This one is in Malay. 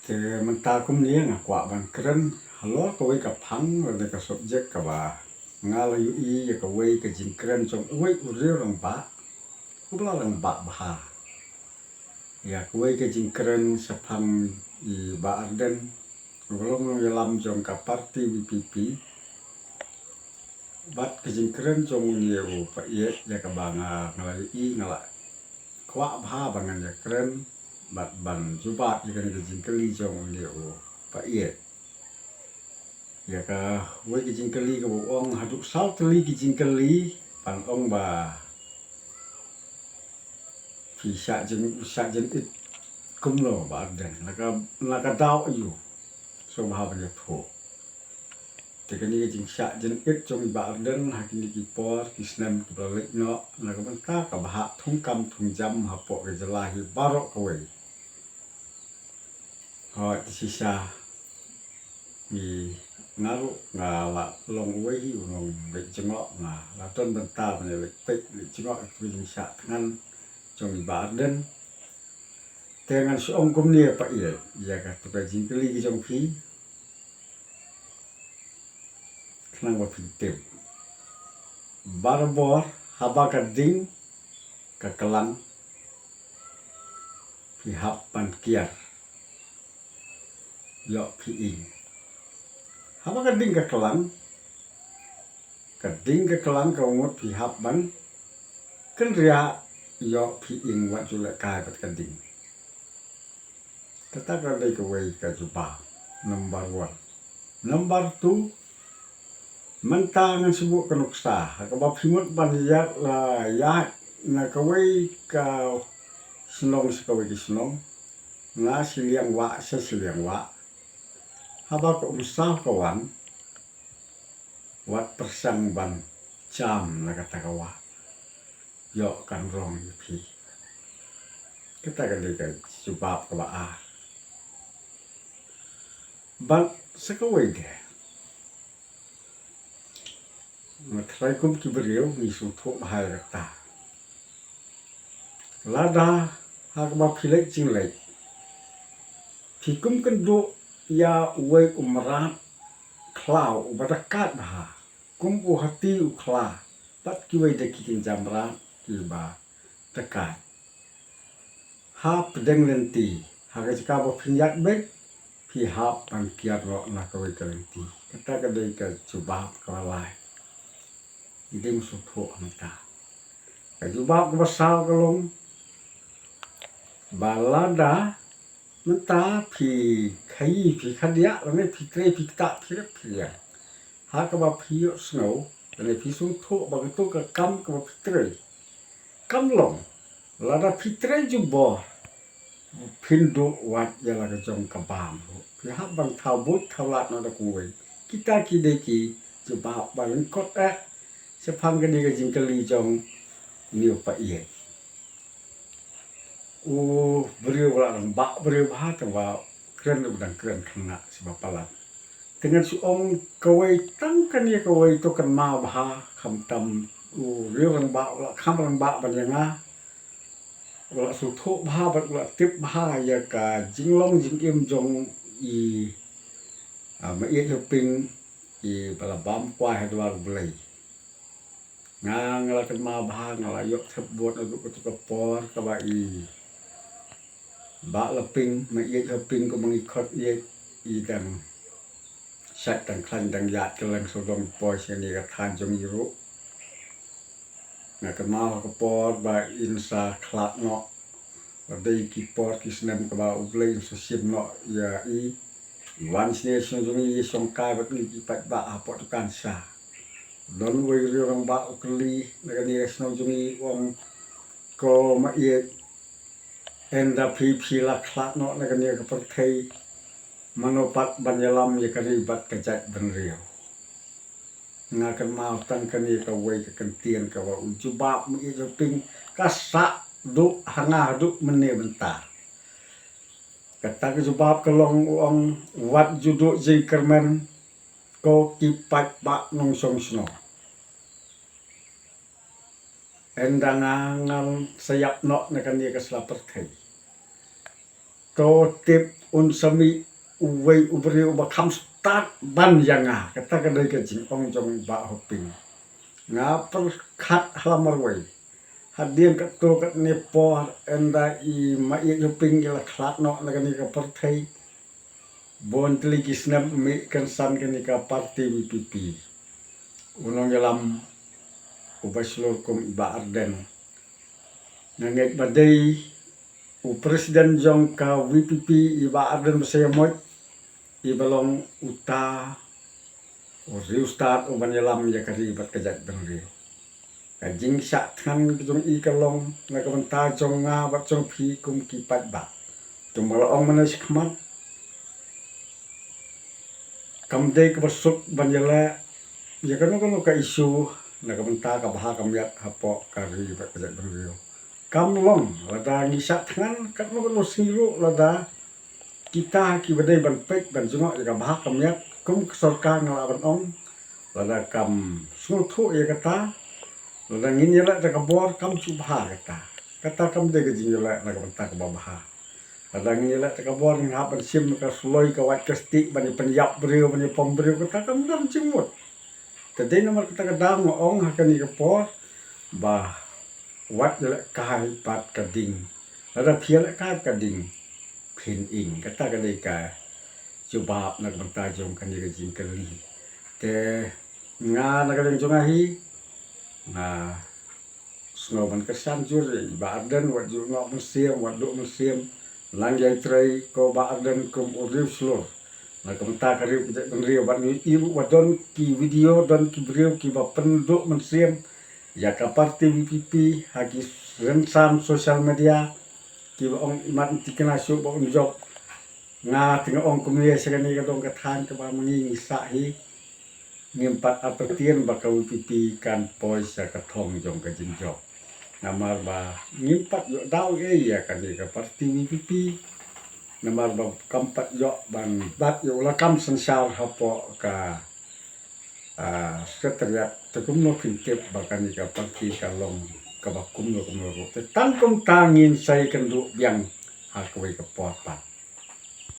Thì mình ta cũng nhớ là quả bằng keren halo kawai ka phang rồi ka subject ka ba ngala yu I ya kawai ka jin keren trong uai uriu rang ba kubla rang ba bah ya kawai ka jin keren sa phang I ba arden belum yalam trong ka parti BPP bat ka jin keren trong yeu pa ye ya ka ba ngala yu I ngala kwa bah bangan ya keren bat ban jubat ya ka jin keli trong yeu pa ye ya ka wei ki jing kali ka ong haduk sau teli ki jing kali pan ong ba phi sa jin it kum lo ba den la ka dau yu so ba ba tho te ka ni ki jing sa jin it trong ba den ha ki ki por ki snam ki ba lek no la ka ban ta ka ba thung kam thung jam ha po ke jala hi baro ka wei ho ti sa ni ngaru ngala long wei long be jengok na la ton benta ne le pe le jengok tu jing sa tangan trong ba den tengan su ong kum ni pa ye ya ka tu ka jing kali ki trong phi khnang wa phi tem barbor haba ka ding ka kalang phi hap pan kiar yo phi ing haba ka ding ka kelang ka ngot phi hap ban kan ria yo phi ing wa ju le kai pat ka ding kata ka dai ka wei ka ju ba number 1 number 2 mentangan sebut ka nuksa ka ba phimut ban ya la ya na ka wei ka snong ka wei ki snong na siliang wa sa siliang wa haba ka umsah kawan wat persang ban jam na kata kawa yo kan rong pi kita ka dai ka subab ka ba a ban sakawai de matrai kum ki beriu ni su tho bahai ta lada ha ka ba philek jing lai phi kum kan do ya uai umrat klau ubadakat bah kum u hati u kla pat ki wai de ki jamra ki ba takat ha pedeng lenti ha ka ba phinyak bek phi hap pan kiat ro na ka wai lenti kata ka dei ka jubab ka lai idem su tho amta ka jubab ka basal ka long balada menta phi khai phi khadia ne phi tre phi ta phi ya ha ka ba phi snow ne phi su tho ba to ka kam ka ba phi tre kam long lada phi tre ju bo phin do wat ya la ka jong ka bam phi ha bang thau but thau lat no da ku wei kita ki de ki ju ba ba len kot a se phang ka ni ka jing ka li jong niu pa ye beriu lang ba beriu ba ta wa keren udang keren kena sebab palat dengan su ong kawai tang kan ya kawai to kan ma ba kham tam riu lang ba la kham lang ba ban yang a la su tho ba ba la tip ba ya ka jing long jing im jong I ma ye ping I bala bam kwa ha dwa blai ngang la kan ma ba ngala yok thep buat aku ka por ka ba I ba la ping ma ye ping ko mangi khot ye I dang sat dang klan dang yat ka lang so dong po sia ni ka than jong I ru na ka ma ka por ba insa klat no ba dei ki por ki snam ka ba ublei so sim no ya I wan sne so jong I song kai ba ni ki pat ba a pot kan sa don wei ri rang ba ukli na ka ni so jong I ong ko ma ye enda phi la klat no na ka ni ka per thei manopat banyalam ya karibat kajat ban riau ngakan mau tang kan ni ka wei ka kan tien ka wa ujubab mi jo ping ka sa du hanga du mene bentar kata ka jubab ka long ong wat judo jing kermen ko ki pat ba nong song sno endangangan sayap no na kan ni ka slaper thei to tip un sami uwei ubri ubakam start ban yanga kata kadai ka jing ong jong ba hoping nga per khat halamar wei hadian kat to kat nepo enda i ma i hoping ila khat no na kani ka partai bon tli kisnap mi kan san kani ka parti WPP unong yalam ubaslor kum iba arden nanget badai u presiden jong ka WPP iba arden saya moy ibalong uta o riustat o banyalam ya kari bat kajak dengri kajing sak than jong i kalong na kabanta jong nga bat jong phi kum kipat ba jong malong manas khmat kamdei ka basuk banyala ya kano ka isu na kabanta ka baha kamyat hapo kari bat kajak dengri kamlong lada ngisak tangan kat no siru lada kita ki badai ban pek ban jungok ya bahak kamyat kum sorka ngalaban ong lada kam sungthu ya kata lada ngin yala ta kabor kam subha kata kam de gajing yala na kabanta ka baha lada ngin yala ta kabor ngin hapan sim ka suloi ka wat kasti bani penyap beriu bani pemberiu kata kam dam cimut tadai nomor kata kadang ong hakani ka por bah wat yala kai pat kading lada phiala kai kading phin ing kata kadai ka coba nak bertajung kan dia jing kali te nga nak kadang jongahi na snoban kesan jur ba arden wat jur ngok museum wat duk museum langjai trai ko ba arden kum uriu slur na kamta kariu pijak penriu bat ni iru wadon ki video don ki beriu ki ba penduk museum ya ka parti WPP haki rensan sosial media ki ong imat tikena su ba job nga tengok ong kumia sekani ka dong kathan ka ba mangi sahi ngimpat apetien ba ka WPP kan poi sa ka thong jong ka jinjok namar ba ngimpat yo dau ya kan ka parti WPP namar ba kampat yo ban bat yo lakam sensal hapo ka sekretariat tekum no kintip ba kan ka parti kalong ka ba kum no te tangkum tangin sai kan du biang ha ka ka pot pat